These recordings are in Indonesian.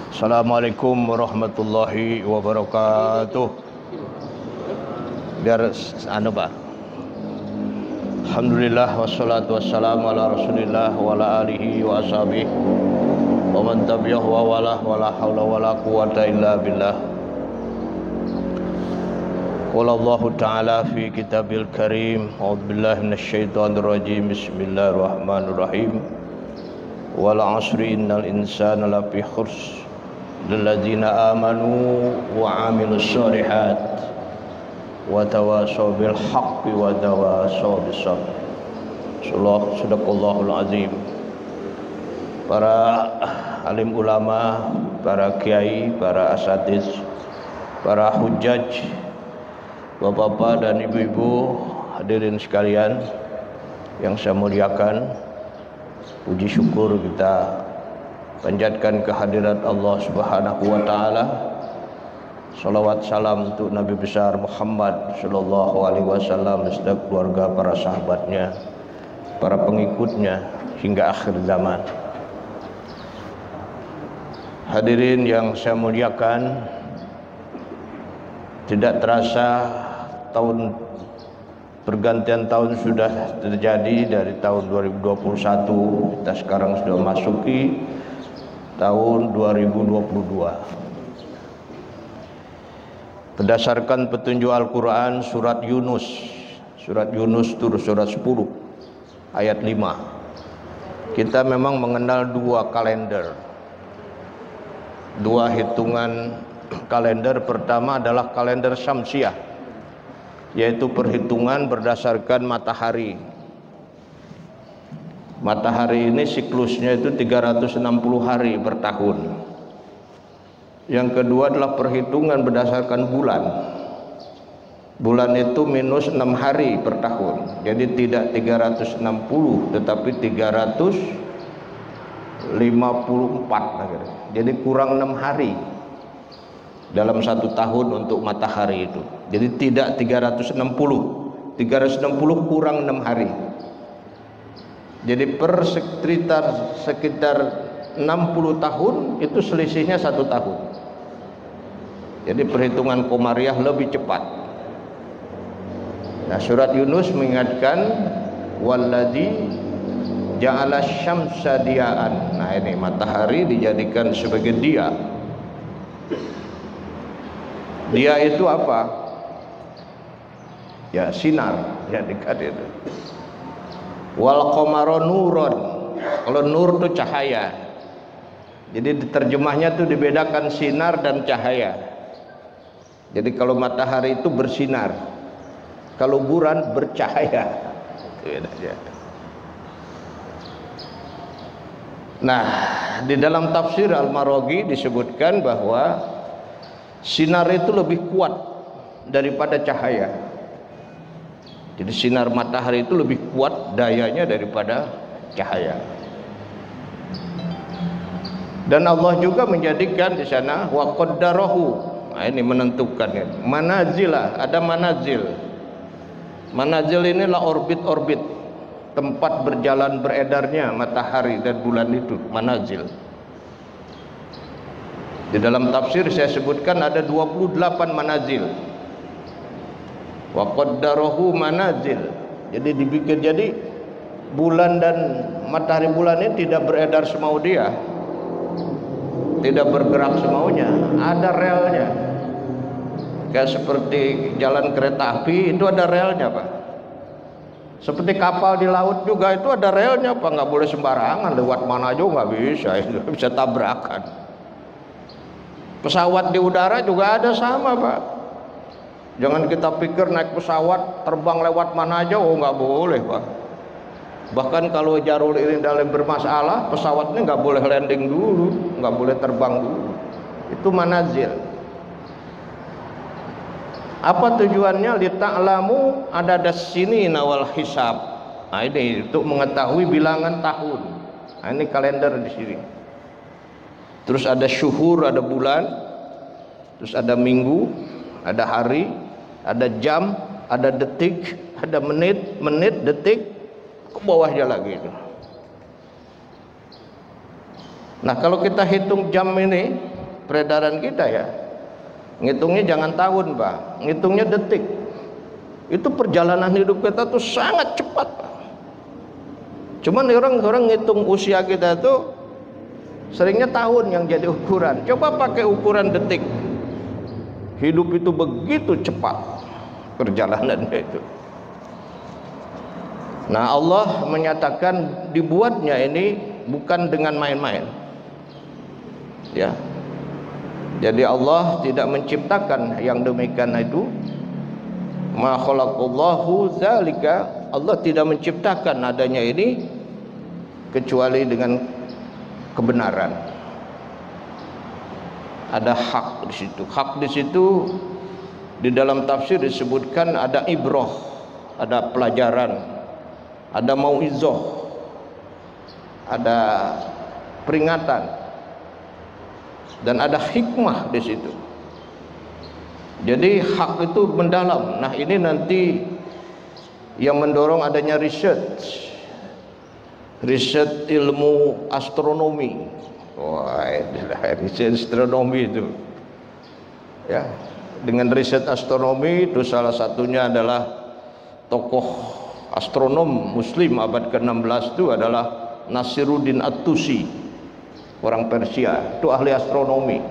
Assalamualaikum warahmatullahi wabarakatuh. Biar Pak. Alhamdulillah wassalatu wassalamu ala Rasulillah wa ala alihi wa ashabihi wa man tabi'ahu wa wala haula wala quwata illa billah. Qala Allah Ta'ala fi kitabil karim, a'udzu billahi minasyaitonir rajim. Bismillahirrahmanirrahim. Wal 'asri innal insana lafi khusr lilladzina amanu wa 'amilus shalihat wa tawasaw bil haqqi wa tawasaw bis sabr. Sadaqallahul azim. Para alim ulama, para kiai, para asatiz, para hujjaj, bapak-bapak dan ibu-ibu, hadirin sekalian yang saya muliakan, puji syukur kita panjatkan kehadirat Allah Subhanahu wa taala. Salawat salam untuk Nabi besar Muhammad sallallahu alaihi wasallam beserta keluarga, para sahabatnya, para pengikutnya hingga akhir zaman. Hadirin yang saya muliakan, tidak terasa pergantian tahun sudah terjadi. Dari tahun 2021 kita sekarang sudah masuki tahun 2022. Berdasarkan petunjuk Al-Quran, surat Yunus surat 10 ayat 5, kita memang mengenal dua kalender, dua hitungan kalender. Pertama adalah kalender Syamsiah, yaitu perhitungan berdasarkan matahari. Matahari ini siklusnya itu 360 hari per tahun. Yang kedua adalah perhitungan berdasarkan bulan. Bulan itu minus 6 hari per tahun. Jadi tidak 360 tetapi 354. Jadi kurang 6 hari dalam satu tahun untuk matahari itu. Jadi tidak 360 kurang 6 hari. Jadi per sekitar 60 tahun itu selisihnya 1 tahun. Jadi perhitungan Komariah lebih cepat. Nah, surat Yunus mengingatkan walladzi ja'ala syamsa diya'an. Nah, ini matahari dijadikan sebagai dia. Dia itu apa? Ya, sinar, ya dekat itu. Wal qamara nuron. Kalau nur itu cahaya. Jadi terjemahnya itu dibedakan sinar dan cahaya. Jadi kalau matahari itu bersinar, kalau bulan bercahaya. Nah, di dalam tafsir Al-Maraghi disebutkan bahwa sinar itu lebih kuat daripada cahaya. Jadi sinar matahari itu lebih kuat dayanya daripada cahaya. Dan Allah juga menjadikan di sana wa qaddarahu. Nah, ini menentukan manazilah, ada manazil. Manazil inilah orbit-orbit tempat berjalan beredarnya matahari dan bulan itu, manazil. Di dalam tafsir saya sebutkan ada 28 manazil. Wa qaddarahu manazil. Jadi dibikin, jadi bulan dan matahari bulan ini tidak beredar semau dia, tidak bergerak semaunya, ada relnya. Kayak seperti jalan kereta api itu ada relnya, Pak. Seperti kapal di laut juga itu ada relnya, Pak. Nggak boleh sembarangan, lewat mana aja nggak bisa, itu bisa tabrakan. Pesawat di udara juga ada sama, Pak. Jangan kita pikir naik pesawat terbang lewat mana aja, oh nggak boleh, Pak. Bahkan kalau Jarul Irindalen bermasalah, pesawatnya nggak boleh landing dulu, nggak boleh terbang dulu. Itu manazil. Apa tujuannya? Lita'lamu adadas sinina wal hisab. Nah, ini untuk mengetahui bilangan tahun. Nah, ini kalender di sini. Terus ada syuhur, ada bulan, terus ada minggu, ada hari, ada jam, ada detik, ada menit, detik, ke bawahnya lagi itu. Nah, kalau kita hitung jam ini, peredaran kita ya. Ngitungnya jangan tahun, Pak. Ngitungnya detik. Itu perjalanan hidup kita tuh sangat cepat, Pak. Cuman orang-orang ngitung usia kita tuh seringnya tahun yang jadi ukuran. Coba pakai ukuran detik. Hidup itu begitu cepat perjalanannya itu. Nah, Allah menyatakan dibuatnya ini bukan dengan main-main. Ya. Jadi Allah tidak menciptakan yang demikian itu. Ma khalaqallahu zalika, Allah tidak menciptakan adanya ini kecuali dengan kebenaran. Ada hak di situ. Hak di situ di dalam tafsir disebutkan ada ibrah, ada pelajaran, ada mauizah, ada peringatan, dan ada hikmah di situ. Jadi hak itu mendalam. Nah, ini nanti yang mendorong adanya riset ilmu astronomi. Wah, riset astronomi itu. Ya, dengan riset astronomi itu salah satunya adalah tokoh astronom Muslim abad ke-16 itu adalah Nasiruddin At-Tusi, orang Persia. Itu ahli astronomi.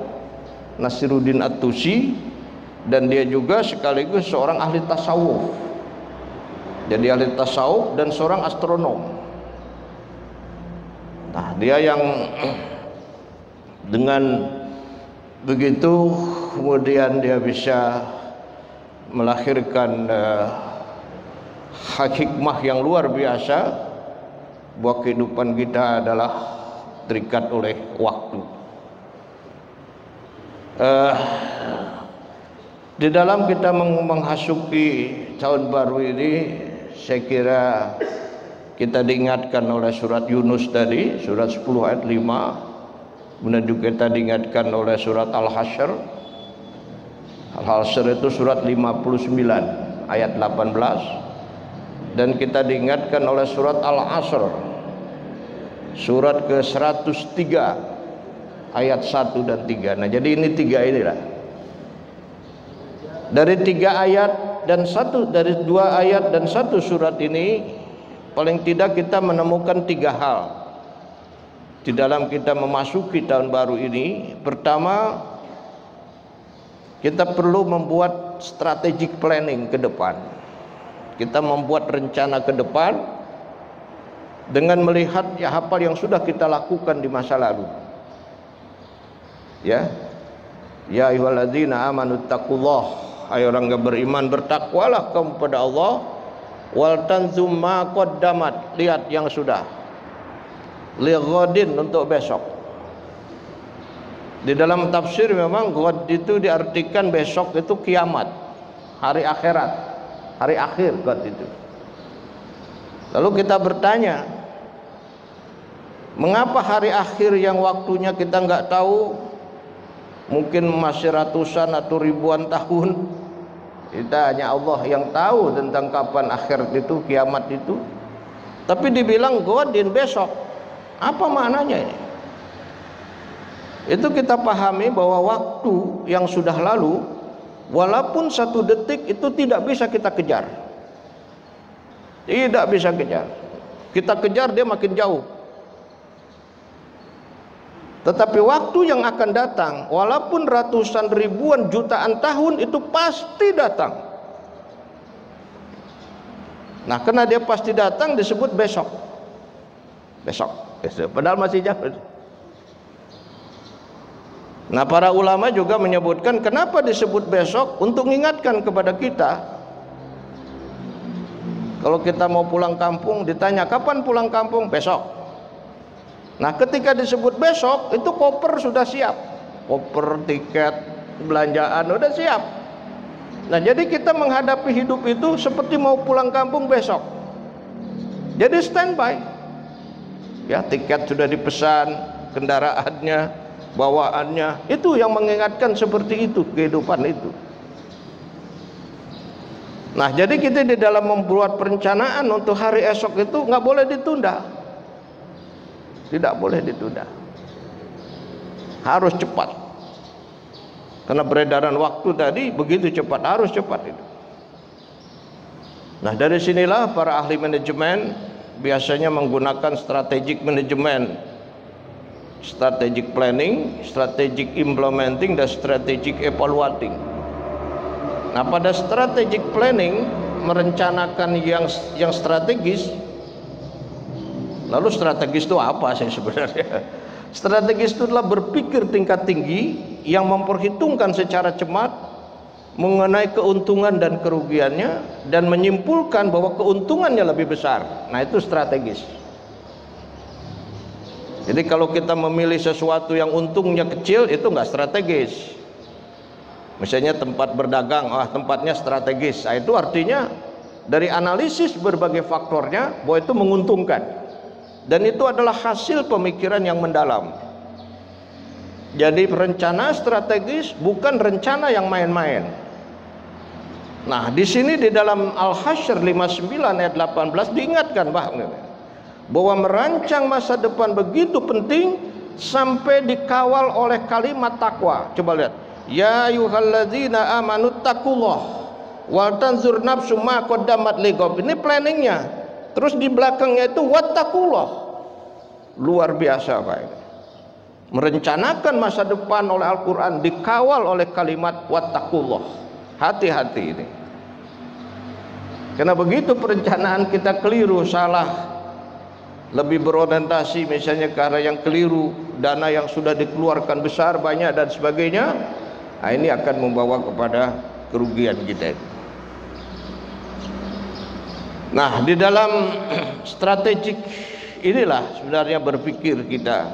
Nasiruddin At-Tusi, dan dia juga sekaligus seorang ahli tasawuf. Jadi ahli tasawuf dan seorang astronom. Nah, dia yang dengan begitu kemudian dia bisa melahirkan hikmah yang luar biasa bahwa kehidupan kita adalah terikat oleh waktu. Di dalam kita menghasuki tahun baru ini, saya kira kita diingatkan oleh surat Yunus tadi, surat 10 ayat 5. Kemudian juga kita diingatkan oleh surat Al-Hasyr. Al-Hasyr itu surat 59 ayat 18. Dan kita diingatkan oleh surat Al-Asr, surat ke-103 ayat 1 dan 3. Nah, jadi ini 3 inilah. Dari 3 ayat dan 1, dari 2 ayat dan 1 surat ini, paling tidak kita menemukan 3 hal di dalam kita memasuki tahun baru ini. Pertama, kita perlu membuat strategic planning ke depan. Kita membuat rencana ke depan dengan melihat apa yang sudah kita lakukan di masa lalu. Ya, ya ayyuhalladzina amanu taqullah, hai orang yang beriman, bertakwalah kamu kepada Allah. Wal tanzum ma qaddamat, lihat yang sudah, lighadin, untuk besok. Di dalam tafsir memang ghad itu diartikan besok itu kiamat, hari akhirat, hari akhir ghad itu. Lalu kita bertanya, mengapa hari akhir yang waktunya kita nggak tahu, mungkin masih ratusan atau ribuan tahun? Kita hanya Allah yang tahu tentang kapan akhir itu, kiamat itu. Tapi dibilang ghadin, besok. Apa maknanya ini? Itu kita pahami bahwa waktu yang sudah lalu, walaupun 1 detik itu tidak bisa kita kejar. Tidak bisa kejar. Kita kejar dia makin jauh. Tetapi waktu yang akan datang, walaupun ratusan ribuan jutaan tahun, itu pasti datang. Nah, karena dia pasti datang disebut besok. Besok. Padahal masih jauh. Nah, para ulama juga menyebutkan kenapa disebut besok, untuk mengingatkan kepada kita. Kalau kita mau pulang kampung, ditanya kapan pulang kampung? Besok. Nah, ketika disebut besok, itu koper sudah siap, koper, tiket, belanjaan sudah siap. Nah, jadi kita menghadapi hidup itu seperti mau pulang kampung besok. Jadi standby. Ya, tiket sudah dipesan, kendaraannya, bawaannya, itu yang mengingatkan seperti itu kehidupan itu. Nah, jadi kita di dalam membuat perencanaan untuk hari esok itu nggak boleh ditunda, tidak boleh ditunda, harus cepat. Karena peredaran waktu tadi begitu cepat, harus cepat itu. Nah, dari sinilah para ahli manajemen biasanya menggunakan strategic management, strategic planning, strategic implementing, dan strategic evaluating. Nah, pada strategic planning merencanakan yang strategis. Lalu strategis itu apa sih sebenarnya? Strategis itu adalah berpikir tingkat tinggi yang memperhitungkan secara cermat mengenai keuntungan dan kerugiannya dan menyimpulkan bahwa keuntungannya lebih besar. Nah, itu strategis. Jadi kalau kita memilih sesuatu yang untungnya kecil, itu enggak strategis. Misalnya tempat berdagang, tempatnya strategis. Nah, itu artinya dari analisis berbagai faktornya bahwa itu menguntungkan. Dan itu adalah hasil pemikiran yang mendalam. Jadi rencana strategis bukan rencana yang main-main. Nah, di sini di dalam Al-Hasyr 59 ayat 18 diingatkan bahwa merancang masa depan begitu penting sampai dikawal oleh kalimat takwa. Coba lihat. Ya ayyuhalladzina amanu taqullah wal tanzur nafsum ma qaddamat lighad. Ini planningnya. Terus di belakangnya itu wattaqullah. Luar biasa, Pak. Merencanakan masa depan oleh Al-Qur'an dikawal oleh kalimat wattaqullah. Hati-hati ini. Karena begitu perencanaan kita keliru, salah, lebih berorientasi misalnya ke arah yang keliru, dana yang sudah dikeluarkan besar, banyak dan sebagainya, nah ini akan membawa kepada kerugian kita. Nah, di dalam strategik inilah sebenarnya berpikir kita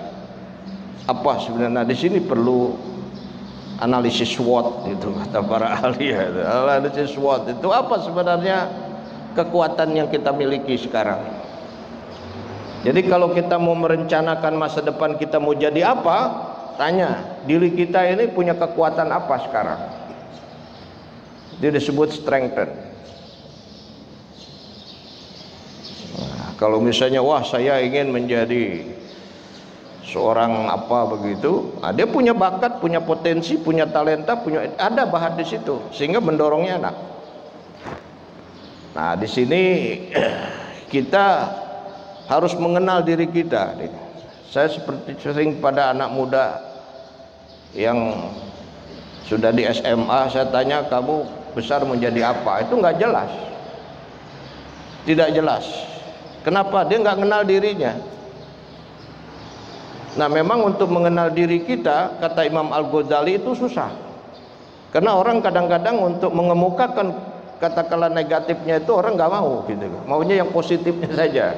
apa sebenarnya. Di sini perlu analisis SWOT itu kata para ahli. Analisis SWOT itu apa sebenarnya kekuatan yang kita miliki sekarang. Jadi kalau kita mau merencanakan masa depan kita mau jadi apa, tanya diri kita ini punya kekuatan apa sekarang. Itu disebut strengthen. Kalau misalnya wah saya ingin menjadi seorang apa begitu, dia punya bakat, punya potensi, punya talenta, ada bahan di situ sehingga mendorongnya enak. Nah, di sini kita harus mengenal diri kita. Saya seperti sering pada anak muda yang sudah di SMA, saya tanya kamu besar menjadi apa? Itu nggak jelas, tidak jelas. Kenapa? Dia nggak kenal dirinya. Nah, memang untuk mengenal diri kita, kata Imam Al-Ghazali, itu susah. Karena orang kadang-kadang untuk mengemukakan katakanlah negatifnya itu orang nggak mau gitu. Maunya yang positifnya saja.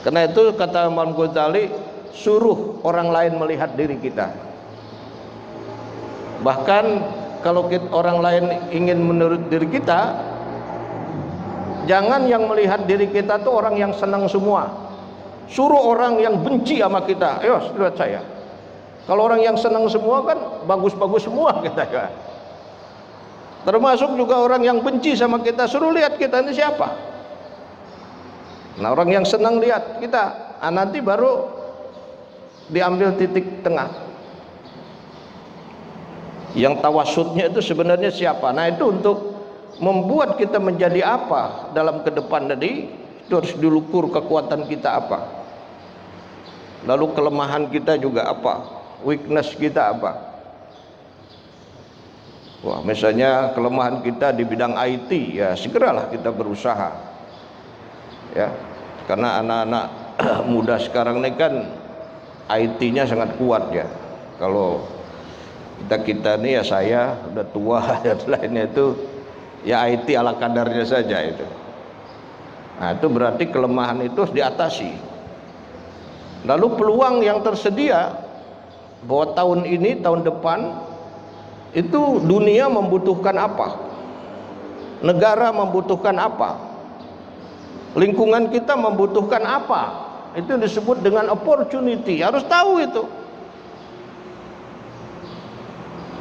Karena itu kata Imam Al-Ghazali, suruh orang lain melihat diri kita. Bahkan kalau orang lain ingin menurut diri kita, jangan yang melihat diri kita tuh orang yang senang semua. Suruh orang yang benci sama kita, ayo lihat saya. Kalau orang yang senang semua kan bagus-bagus semua kita ya. Termasuk juga orang yang benci sama kita, suruh lihat kita ini siapa. Nah, orang yang senang lihat kita, nanti baru diambil titik tengah. Yang tawasudnya itu sebenarnya siapa? Nah, itu untuk membuat kita menjadi apa dalam ke depan tadi, itu harus diukur kekuatan kita apa, lalu kelemahan kita juga apa, weakness kita apa. Wah, misalnya kelemahan kita di bidang IT, ya segeralah kita berusaha ya, karena anak-anak muda sekarang ini kan IT-nya sangat kuat ya. Kalau kita nih ya, saya udah tua dan lainnya itu ya IT ala kadarnya saja itu. Nah, itu berarti kelemahan itu harus diatasi. Lalu peluang yang tersedia bahwa tahun ini, tahun depan itu dunia membutuhkan apa, negara membutuhkan apa, lingkungan kita membutuhkan apa, itu disebut dengan opportunity. Harus tahu itu.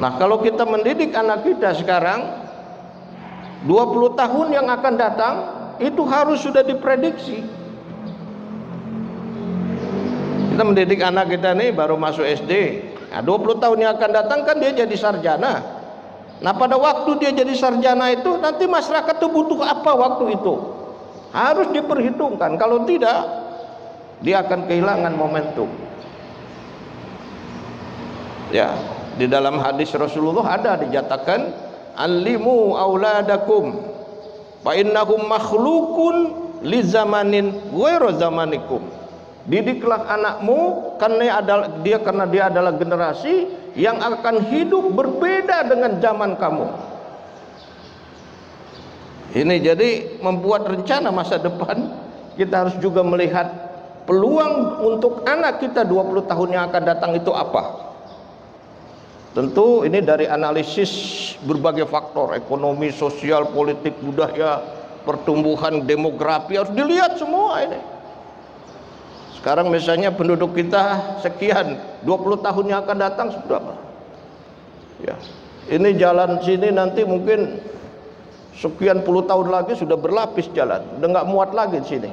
Nah, kalau kita mendidik anak kita sekarang 20 tahun yang akan datang, itu harus sudah diprediksi. Kita mendidik anak kita nih baru masuk SD, Nah, 20 tahun yang akan datang kan dia jadi sarjana. Nah, pada waktu dia jadi sarjana itu nanti masyarakat itu butuh apa waktu itu? Harus diperhitungkan. Kalau tidak, dia akan kehilangan momentum. Ya, di dalam hadis Rasulullah ada dinyatakan, "Allimu auladakum fa innahum makhluqun li zamanin ghairu zamanikum." Didiklah anakmu karena dia adalah generasi yang akan hidup berbeda dengan zaman kamu. Ini jadi membuat rencana masa depan. Kita harus juga melihat peluang untuk anak kita 20 tahun yang akan datang itu apa. Tentu ini dari analisis berbagai faktor, ekonomi, sosial, politik, budaya, pertumbuhan, demografi, harus dilihat semua ini. Sekarang misalnya penduduk kita sekian, 20 tahun yang akan datang berapa? Ya. Ini jalan sini nanti mungkin sekian puluh tahun lagi sudah berlapis jalan, udah nggak muat lagi di sini.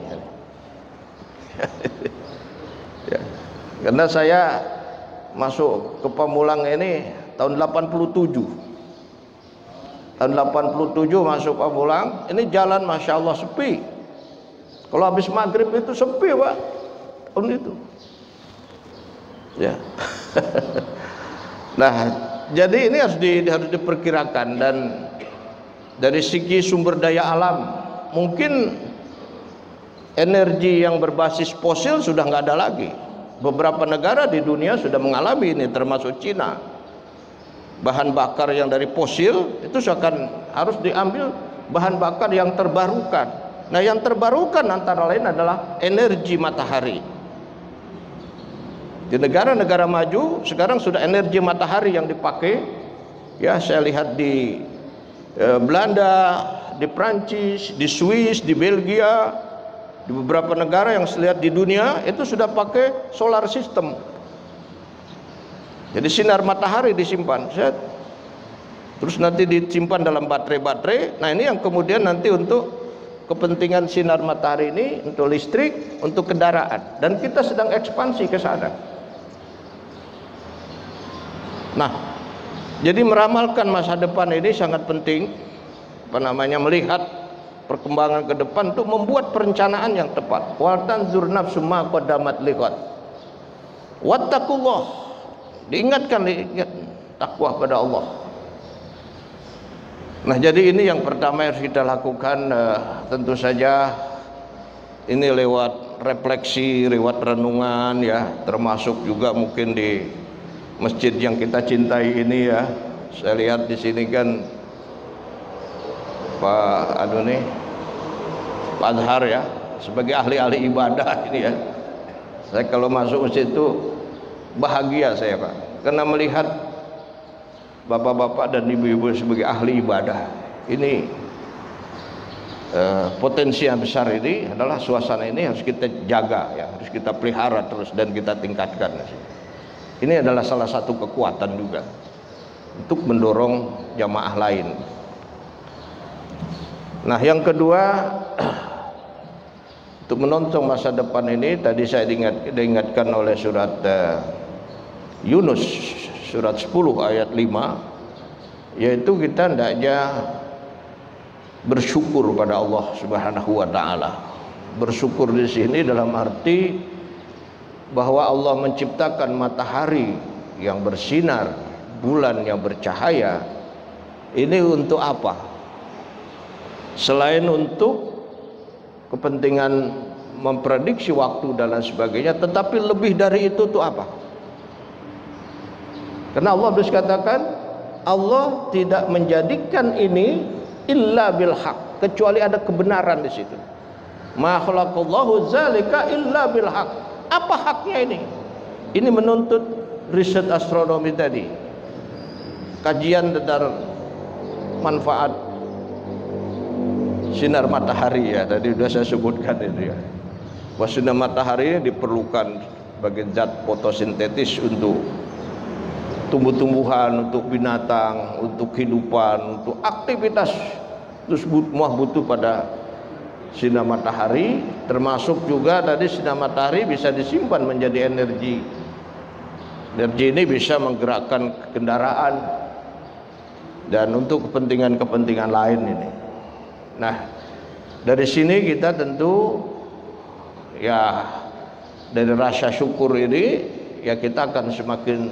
Ya. Karena saya masuk ke Pamulang ini tahun 87. Tahun 87 masuk Pamulang, ini jalan Masya Allah sepi. Kalau habis maghrib itu sepi Pak, tahun itu. Ya. Nah, jadi ini harus diperkirakan. Dan dari segi sumber daya alam, mungkin energi yang berbasis fosil sudah nggak ada lagi. Beberapa negara di dunia sudah mengalami ini, termasuk Cina. Bahan bakar yang dari fosil itu harus diambil bahan bakar yang terbarukan. Nah, yang terbarukan antara lain adalah energi matahari. Di negara-negara maju sekarang sudah energi matahari yang dipakai. Ya, saya lihat di Belanda, di Prancis, di Swiss, di Belgia, di beberapa negara yang saya lihat di dunia itu sudah pakai solar system. Jadi sinar matahari disimpan, terus nanti disimpan dalam baterai-baterai. Nah, ini yang kemudian nanti untuk kepentingan sinar matahari ini untuk listrik, untuk kendaraan, dan kita sedang ekspansi ke sana. Nah, jadi meramalkan masa depan ini sangat penting, melihat perkembangan ke depan untuk membuat perencanaan yang tepat. Wa tanzur nafsum ma qaddamat liqad. Wattaqullah. Diingatkan takwa pada Allah. Nah, jadi ini yang pertama yang harus kita lakukan. Tentu saja ini lewat refleksi, lewat renungan ya, termasuk juga mungkin di masjid yang kita cintai ini ya. Saya lihat di sini kan Pak Azhar ya, sebagai ahli-ahli ibadah ini ya. Saya kalau masuk masjid itu bahagia saya Pak, karena melihat bapak-bapak dan ibu-ibu sebagai ahli ibadah. Ini potensi yang besar ini adalah suasana ini harus kita jaga ya, harus kita pelihara terus dan kita tingkatkan. Ini adalah salah satu kekuatan juga untuk mendorong jamaah lain. Nah, yang kedua, untuk menonton masa depan ini tadi saya diingatkan oleh surat Yunus surat 10 ayat 5, yaitu kita hendaknya bersyukur pada Allah Subhanahu wa taala. Bersyukur di sini dalam arti bahwa Allah menciptakan matahari yang bersinar, bulan yang bercahaya. Ini untuk apa? Selain untuk kepentingan memprediksi waktu dan lain sebagainya, tetapi lebih dari itu tuh apa? Karena Allah katakan Allah tidak menjadikan ini illa bil haq, kecuali ada kebenaran di situ. Ma khalaqallahu zalika illa bil haq. Apa haknya ini? Ini menuntut riset astronomi tadi, kajian tentang manfaat sinar matahari ya, tadi sudah saya sebutkan itu ya. Bahwa sinar matahari diperlukan sebagai zat fotosintetis untuk tumbuh-tumbuhan, untuk binatang, untuk kehidupan, untuk aktivitas. Terus semua butuh pada sinar matahari, termasuk juga tadi sinar matahari bisa disimpan menjadi energi Energi ini bisa menggerakkan kendaraan dan untuk kepentingan-kepentingan lain ini. Nah, dari sini kita tentu ya dari rasa syukur ini ya kita akan semakin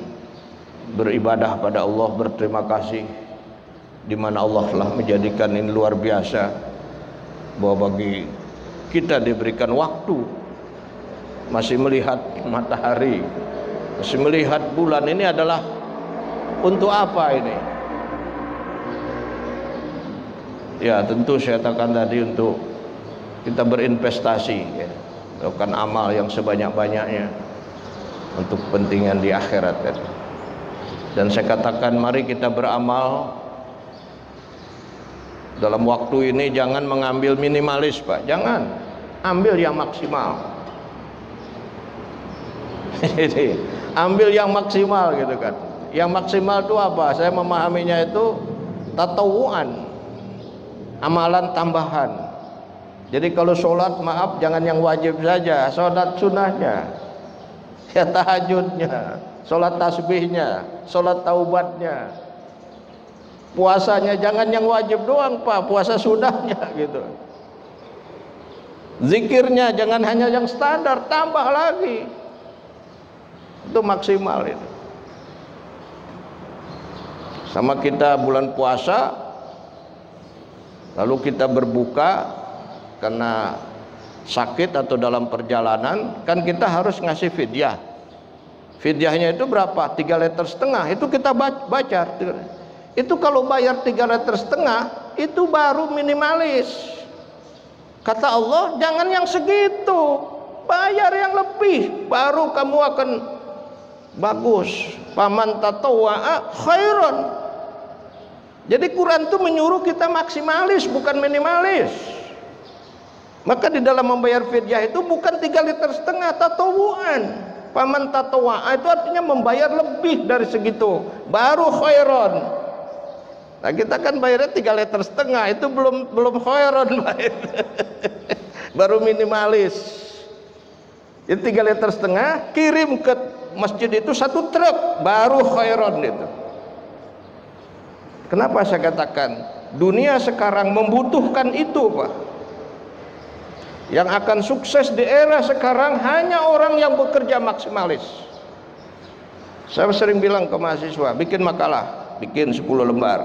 beribadah pada Allah, berterima kasih di mana Allah telah menjadikan ini luar biasa, bahwa bagi kita diberikan waktu, masih melihat matahari, masih melihat bulan. Ini adalah untuk apa ini? Ya tentu saya katakan tadi untuk kita berinvestasi ya, melakukan amal yang sebanyak-banyaknya untuk kepentingan di akhirat ya. Dan saya katakan mari kita beramal dalam waktu ini, jangan mengambil minimalis Pak, jangan ambil yang maksimal. Ambil yang maksimal gitu kan. Yang maksimal itu apa? Saya memahaminya itu tatawuan, amalan tambahan. Jadi kalau sholat, maaf, jangan yang wajib saja, sholat sunnahnya, ya tahajudnya, sholat tasbihnya, sholat taubatnya, puasanya jangan yang wajib doang Pak, puasa sunnahnya gitu. Zikirnya jangan hanya yang standar, tambah lagi. Itu maksimal itu. Sama kita bulan puasa, lalu kita berbuka karena sakit atau dalam perjalanan, kan kita harus ngasih fidyah. Fidyahnya itu berapa? 3,5 liter. Itu kita baca. Itu kalau bayar 3,5 liter itu baru minimalis. Kata Allah jangan yang segitu, bayar yang lebih, baru kamu akan bagus. Faman tatawwa'a khairan. Jadi Quran itu menyuruh kita maksimalis, bukan minimalis. Maka di dalam membayar fidyah itu bukan 3,5 liter tatawuan. Faman tatawwa'a itu artinya membayar lebih dari segitu, baru khairan. Nah kita kan bayarnya 3,5 liter, itu belum khairan baru minimalis. Jadi 3,5 liter kirim ke masjid itu 1 truk, baru khairan itu. Kenapa saya katakan dunia sekarang membutuhkan itu Pak? Yang akan sukses di era sekarang hanya orang yang bekerja maksimalis. Saya sering bilang ke mahasiswa, bikin makalah, bikin 10 lembar.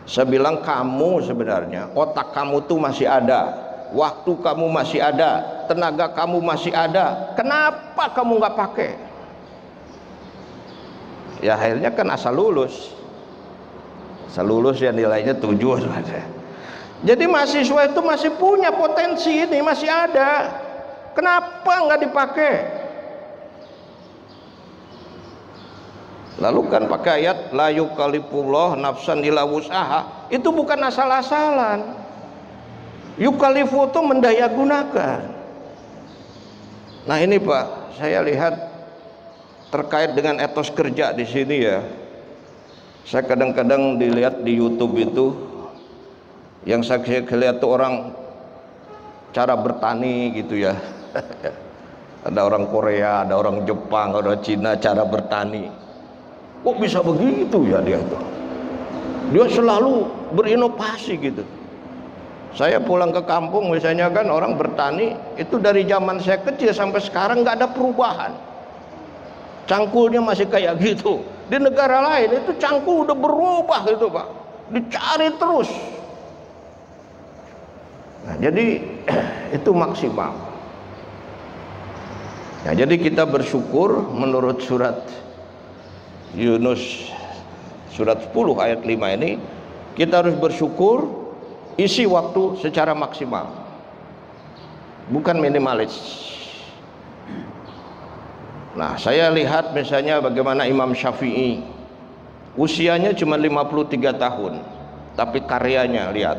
Saya bilang kamu sebenarnya otak kamu tuh masih ada, waktu kamu masih ada, tenaga kamu masih ada. Kenapa kamu nggak pakai? Ya akhirnya kan asal lulus ya nilainya 7 saja. Jadi mahasiswa itu masih punya potensi ini, masih ada. Kenapa nggak dipakai? Lalu kan pakai ayat la yukallifullah nafsan illa wus'aha. Itu bukan asal-asalan. Yukallifu itu mendayagunakan. Nah ini Pak, saya lihat terkait dengan etos kerja di sini ya. Saya kadang-kadang dilihat di YouTube itu, yang saya lihat tuh orang cara bertani gitu ya. Ada orang Korea, ada orang Jepang, ada orang Cina cara bertani. Kok bisa begitu ya dia tuh? Dia selalu berinovasi gitu. Saya pulang ke kampung misalnya kan orang bertani itu dari zaman saya kecil sampai sekarang nggak ada perubahan. Cangkulnya masih kayak gitu. Di negara lain itu cangkul udah berubah gitu Pak. Dicari terus. Nah, jadi itu maksimal. Nah, jadi kita bersyukur menurut surat Yunus surat 10 ayat 5 ini, kita harus bersyukur, isi waktu secara maksimal, bukan minimalis. Nah saya lihat misalnya bagaimana Imam Syafi'i, usianya cuma 53 tahun tapi karyanya lihat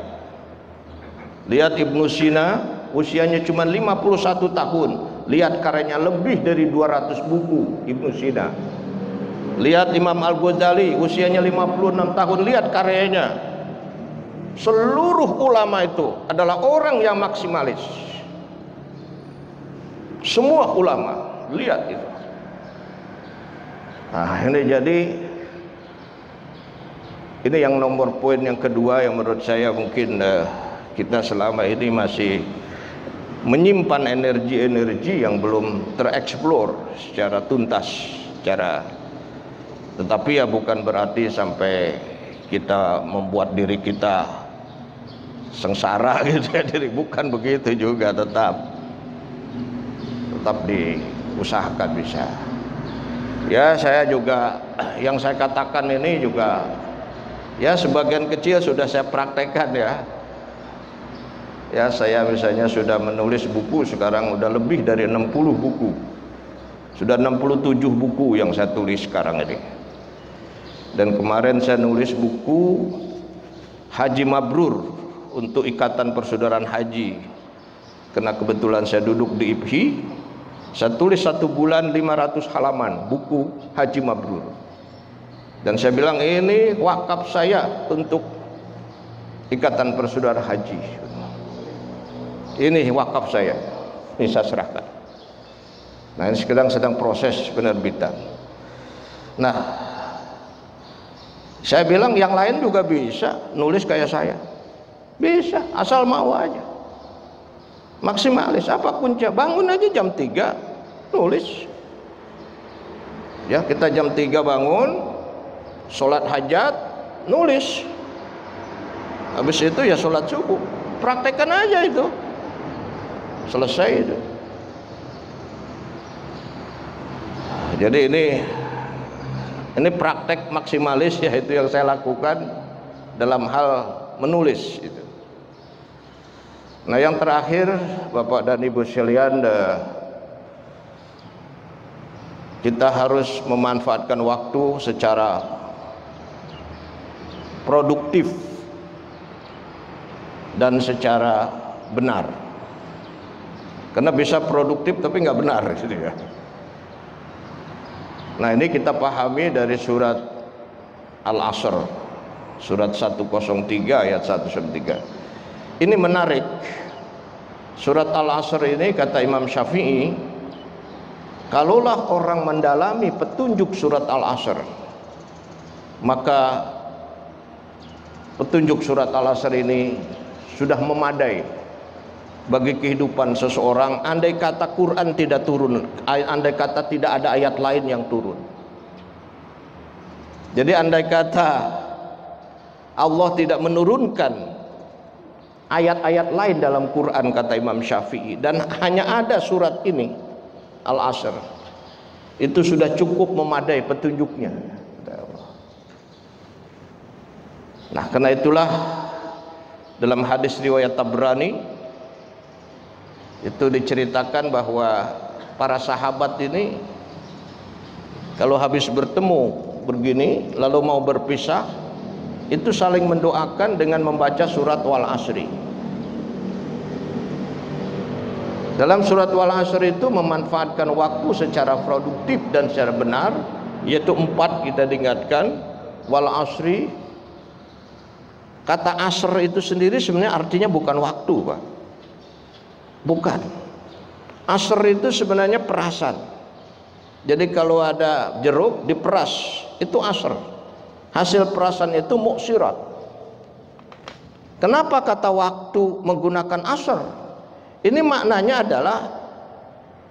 Ibnu Sina, usianya cuma 51 tahun, lihat karyanya lebih dari 200 buku Ibnu Sina. Lihat Imam Al-Ghazali, usianya 56 tahun, lihat karyanya. Seluruh ulama itu adalah orang yang maksimalis. Semua ulama, lihat itu. Nah, ini jadi ini yang nomor poin yang kedua yang menurut saya mungkin kita selama ini masih menyimpan energi-energi yang belum tereksplor secara tuntas, tetapi ya bukan berarti sampai kita membuat diri kita sengsara gitu ya, bukan begitu juga, tetap diusahakan bisa. Ya, saya juga yang saya katakan ini juga ya sebagian kecil sudah saya praktekkan ya. Ya, saya misalnya sudah menulis buku, sekarang udah lebih dari 60 buku. Sudah 67 buku yang saya tulis sekarang ini. Dan kemarin saya nulis buku Haji Mabrur untuk Ikatan Persaudaraan Haji. Karena kebetulan saya duduk di IPHI, saya tulis 1 bulan 500 halaman buku Haji Mabrur. Dan saya bilang ini wakaf saya untuk Ikatan Persaudaraan Haji. Ini wakaf saya, ini saya serahkan. Nah, ini sedang proses penerbitan. Nah, saya bilang yang lain juga bisa nulis kayak saya. Bisa, asal mau aja. Maksimalis, apa kunci? Bangun aja jam 3, nulis. Ya, kita jam 3 bangun, sholat hajat, nulis. Habis itu ya sholat subuh, praktekkan aja itu. Selesai itu. Jadi ini praktek maksimalis ya, itu yang saya lakukan dalam hal menulis itu. Nah, yang terakhir Bapak dan Ibu sekalian, kita harus memanfaatkan waktu secara produktif dan secara benar. Karena bisa produktif tapi nggak benar gitu ya. Nah, ini kita pahami dari surat Al-Asr, surat 103 ayat 1-3. Ini menarik. Surat Al-Asr ini kata Imam Syafi'i, kalaulah orang mendalami petunjuk surat Al-Asr, maka petunjuk surat Al-Asr ini sudah memadai bagi kehidupan seseorang. Andai kata Quran tidak turun, andai kata tidak ada ayat lain yang turun. Jadi andai kata Allah tidak menurunkan ayat-ayat lain dalam Quran, kata Imam Syafi'i, dan hanya ada surat ini Al-Asr, itu sudah cukup memadai petunjuknya. Nah, karena itulah dalam hadis riwayat Tabrani itu diceritakan bahwa para sahabat ini kalau habis bertemu begini lalu mau berpisah, itu saling mendoakan dengan membaca surat Wal Asri. Dalam surat Wal Asri itu memanfaatkan waktu secara produktif dan secara benar, yaitu 4 kita diingatkan. Wal Asri, kata asr itu sendiri sebenarnya artinya bukan waktu, Pak. Bukan. Asr itu sebenarnya perasan. Jadi kalau ada jeruk diperas, itu asr. Hasil perasan itu muksirat. Kenapa kata waktu menggunakan asr? Ini maknanya adalah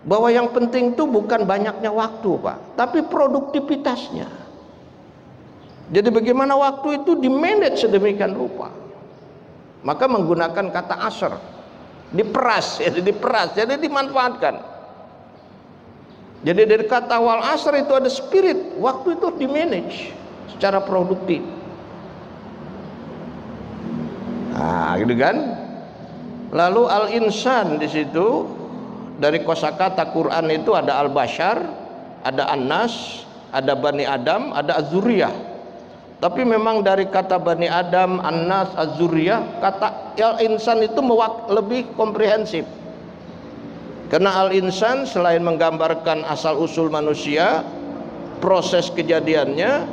bahwa yang penting itu bukan banyaknya waktu, Pak, tapi produktivitasnya. Jadi bagaimana waktu itu dimanage sedemikian rupa. Maka menggunakan kata asr, diperas, jadi dimanfaatkan. Jadi dari kata wal asr itu ada spirit, waktu itu dimanage secara produktif. Nah, gitu kan? Lalu al-insan di situ dari kosakata Quran itu ada al-bashar, ada an-nas, ada bani Adam, ada az-zuriyah. Tapi memang dari kata bani Adam, an-nas, az-zuriyah, kata al-insan itu lebih komprehensif. Karena al-insan selain menggambarkan asal usul manusia, proses kejadiannya,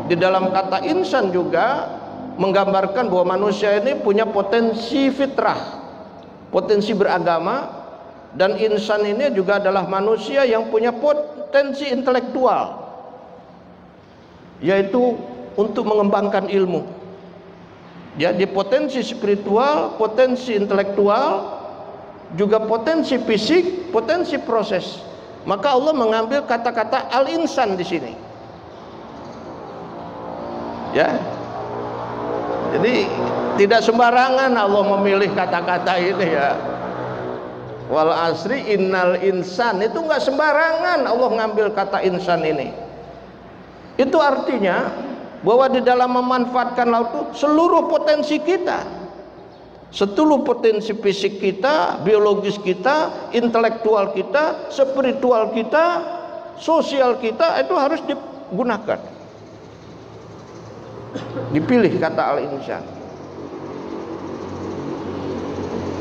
di dalam kata insan juga menggambarkan bahwa manusia ini punya potensi fitrah, potensi beragama, dan insan ini juga adalah manusia yang punya potensi intelektual. yaitu untuk mengembangkan ilmu. Jadi potensi spiritual, potensi intelektual, juga potensi fisik, potensi proses. Maka Allah mengambil kata-kata al-insan di sini. Ya. Jadi tidak sembarangan Allah memilih kata-kata ini ya. Wal asri innal insan, itu enggak sembarangan Allah ngambil kata insan ini. Itu artinya bahwa di dalam memanfaatkan laut itu seluruh potensi kita, seluruh potensi fisik kita, biologis kita, intelektual kita, spiritual kita, sosial kita, itu harus digunakan. Dipilih kata al-insan.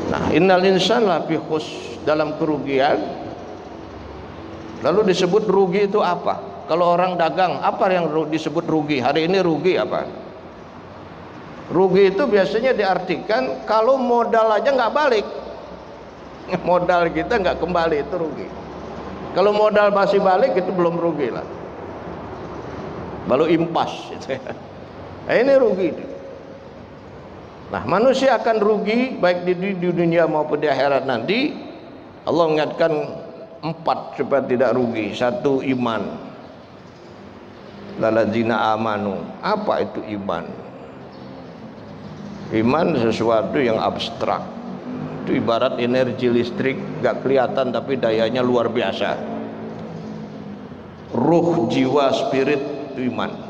Nah, innal insan lafi khus, dalam kerugian. Lalu disebut rugi itu apa? Kalau orang dagang, apa yang disebut rugi? Hari ini rugi apa? Rugi itu biasanya diartikan kalau modal aja nggak balik, modal kita nggak kembali, itu rugi. Kalau modal masih balik, itu belum rugi lah, baru impas gitu ya. Nah, ini rugi. Nah, manusia akan rugi baik di dunia maupun di akhirat nanti. Allah mengingatkan 4 supaya tidak rugi. 1, iman. Laladzina amanu. Apa itu iman? Iman sesuatu yang abstrak. Itu ibarat energi listrik, gak kelihatan tapi dayanya luar biasa. Ruh, jiwa, spirit, itu iman.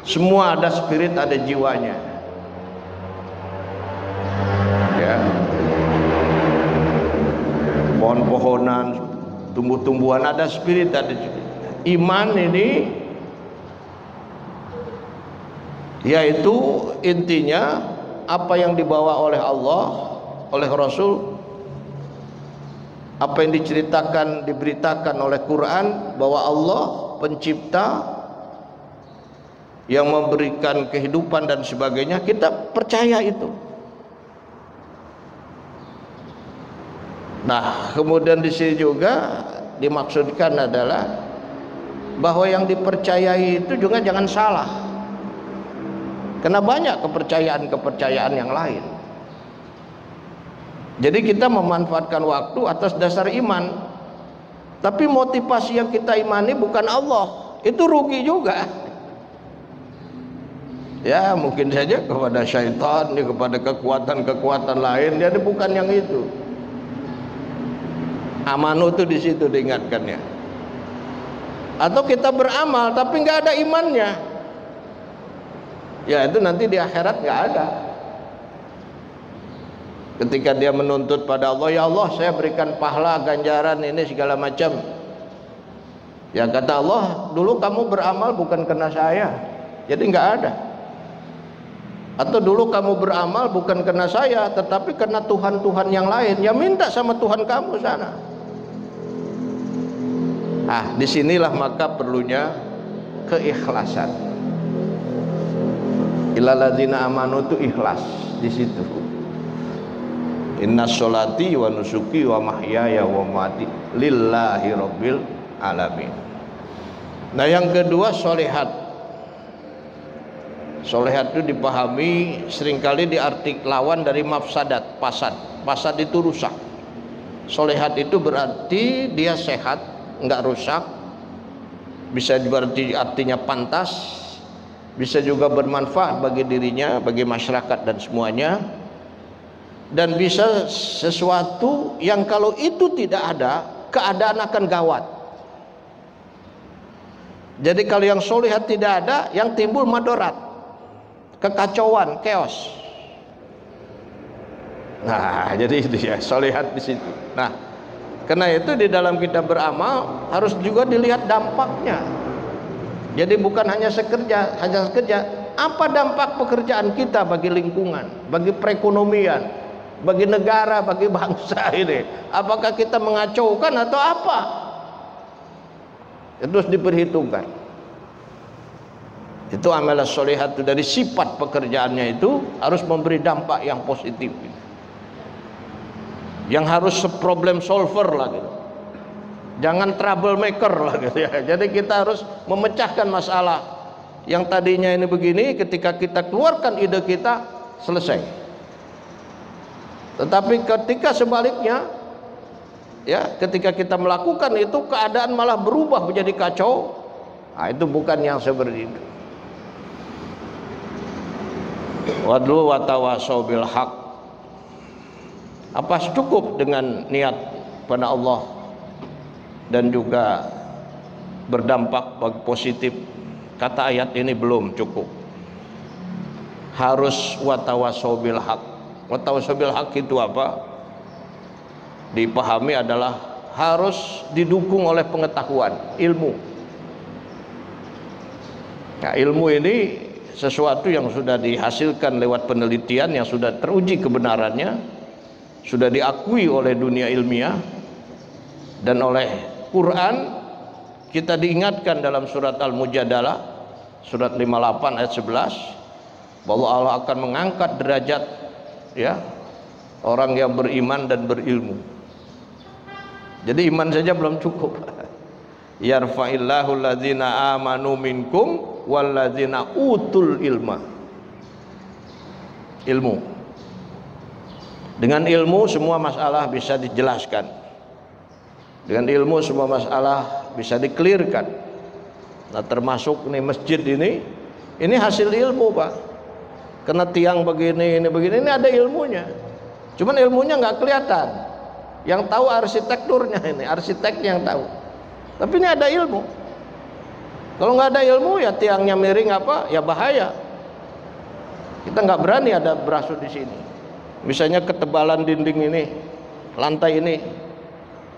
Semua ada spirit, ada jiwanya. Ya. Pohon-pohonan, tumbuh-tumbuhan, ada spirit, ada jiwa. Iman ini yaitu intinya apa yang dibawa oleh Allah, oleh Rasul, apa yang diceritakan, diberitakan oleh Quran, bahwa Allah pencipta yang memberikan kehidupan dan sebagainya, kita percaya itu. Nah, kemudian di sini juga dimaksudkan adalah bahwa yang dipercayai itu juga jangan salah. Karena banyak kepercayaan-kepercayaan yang lain. Jadi kita memanfaatkan waktu atas dasar iman. Tapi motivasi yang kita imani bukan Allah, itu rugi juga. Ya, mungkin saja kepada syaitan, kepada kekuatan-kekuatan lain, jadi bukan yang itu. Amanu itu di situ diingatkannya. Atau kita beramal tapi nggak ada imannya, ya itu nanti di akhirat nggak ada. Ketika dia menuntut pada Allah, ya Allah saya berikan pahala, ganjaran ini segala macam. Ya kata Allah, dulu kamu beramal bukan karena saya, jadi nggak ada. Atau dulu kamu beramal bukan karena saya, tetapi karena Tuhan-Tuhan yang lain, ya minta sama Tuhan kamu sana. Nah, disinilah maka perlunya keikhlasan. Illalladzina amanu itu ikhlas di situ. Inna sholati wa nusuki wa mahyaya wa mati lillahi rabbil alamin. Nah, yang kedua sholihat. Sholihat itu dipahami seringkali diartik lawan dari mafsadat, pasad. Pasad itu rusak. Sholihat itu berarti dia sehat, enggak rusak. Bisa berarti artinya pantas, bisa juga bermanfaat bagi dirinya, bagi masyarakat dan semuanya. Dan bisa sesuatu yang kalau itu tidak ada, keadaan akan gawat. Jadi kalau yang sholihat tidak ada, yang timbul madorat, kekacauan, chaos. Nah, jadi itu ya, sholihat di situ. Nah, karena itu di dalam kita beramal harus juga dilihat dampaknya. Jadi bukan hanya sekerja, apa dampak pekerjaan kita bagi lingkungan, bagi perekonomian, bagi negara, bagi bangsa ini? Apakah kita mengacaukan atau apa? Itu harus diperhitungkan. Itu amalan sholihat itu, dari sifat pekerjaannya itu harus memberi dampak yang positif, yang harus problem solver lah gitu. Jangan troublemaker lah gitu ya. Jadi kita harus memecahkan masalah yang tadinya ini begini, ketika kita keluarkan ide kita, selesai. Tetapi ketika sebaliknya, ya, ketika kita melakukan itu, keadaan malah berubah menjadi kacau. Nah, itu bukan yang seperti itu. Wadlu watawasau bil haq. Apa cukup dengan niat pada Allah dan juga berdampak bagi positif? Kata ayat ini belum cukup. Harus watawasau bil haq. Watawasau bil haq itu apa? Dipahami adalah harus didukung oleh pengetahuan, ilmu. Nah, ilmu ini sesuatu yang sudah dihasilkan lewat penelitian, yang sudah teruji kebenarannya, sudah diakui oleh dunia ilmiah, dan oleh Quran. Kita diingatkan dalam surat Al-Mujadalah, surat 58 ayat 11, bahwa Allah akan mengangkat derajat, ya, orang yang beriman dan berilmu. Jadi iman saja belum cukup. Yarfa'illahu alladzina amanu minkum walladzina utul ilma. Ilmu. Dengan ilmu semua masalah bisa dijelaskan. Dengan ilmu semua masalah bisa dikelirkan. Nah, termasuk nih masjid ini hasil ilmu, Pak. Karena tiang begini, ini ada ilmunya. Cuman ilmunya nggak kelihatan. Yang tahu arsitekturnya, ini arsiteknya yang tahu. Tapi ini ada ilmu. Kalau nggak ada ilmu, ya tiangnya miring apa, ya bahaya. Kita nggak berani ada berasut di sini. Misalnya ketebalan dinding ini, lantai ini,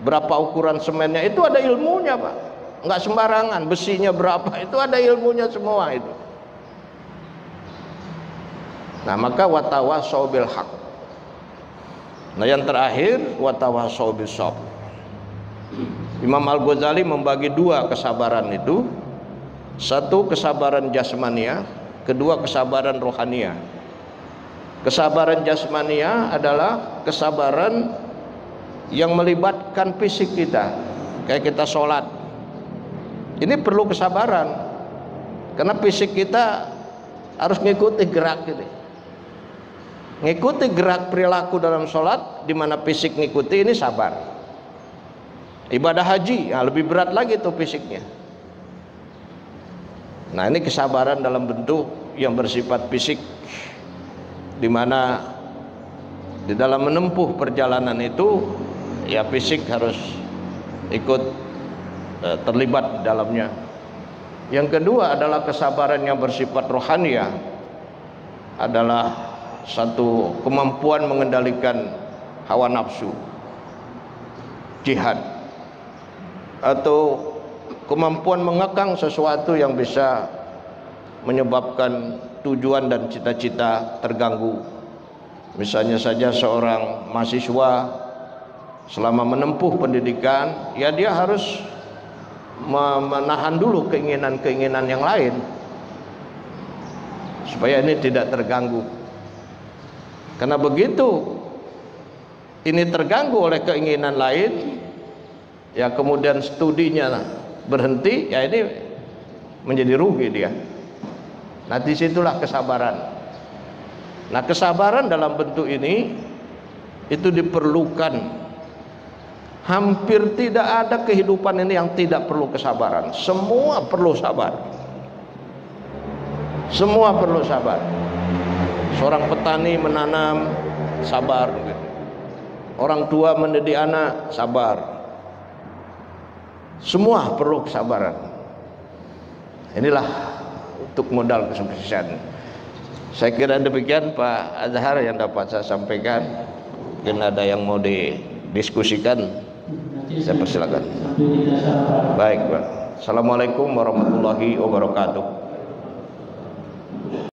berapa ukuran semennya, itu ada ilmunya, Pak. Nggak sembarangan. Besinya berapa, itu ada ilmunya semua itu. Nah, maka watawasau bil haq. Nah, yang terakhir watawasau bis sabr. Imam Al-Ghazali membagi dua kesabaran itu. Satu kesabaran jasmania, kedua kesabaran rohania. Kesabaran jasmania adalah kesabaran yang melibatkan fisik kita. Kayak kita sholat, ini perlu kesabaran, karena fisik kita harus ngikuti gerak ini. Ngikuti gerak perilaku dalam sholat, di mana fisik ngikuti, ini sabar. Ibadah haji, nah lebih berat lagi tuh fisiknya. Nah, ini kesabaran dalam bentuk yang bersifat fisik, di mana di dalam menempuh perjalanan itu, ya fisik harus ikut terlibat di dalamnya. Yang kedua adalah kesabaran yang bersifat rohania, adalah satu kemampuan mengendalikan hawa nafsu, jihad, atau kemampuan mengekang sesuatu yang bisa menyebabkan tujuan dan cita-cita terganggu. Misalnya saja seorang mahasiswa selama menempuh pendidikan, ya dia harus menahan dulu keinginan-keinginan yang lain supaya ini tidak terganggu. Karena begitu ini terganggu oleh keinginan lain, ya kemudian studinya berhenti, ya ini menjadi rugi dia. Nah, disitulah kesabaran. Nah, kesabaran dalam bentuk ini itu diperlukan. Hampir tidak ada kehidupan ini yang tidak perlu kesabaran. Semua perlu sabar. Semua perlu sabar. Seorang petani menanam, sabar. Orang tua mendidik anak, sabar. Semua perlu kesabaran. Inilah untuk modal kesuksesan. Saya kira demikian Pak Azhar yang dapat saya sampaikan. Mungkin ada yang mau didiskusikan, saya persilakan. Baik Pak. Assalamualaikum warahmatullahi wabarakatuh.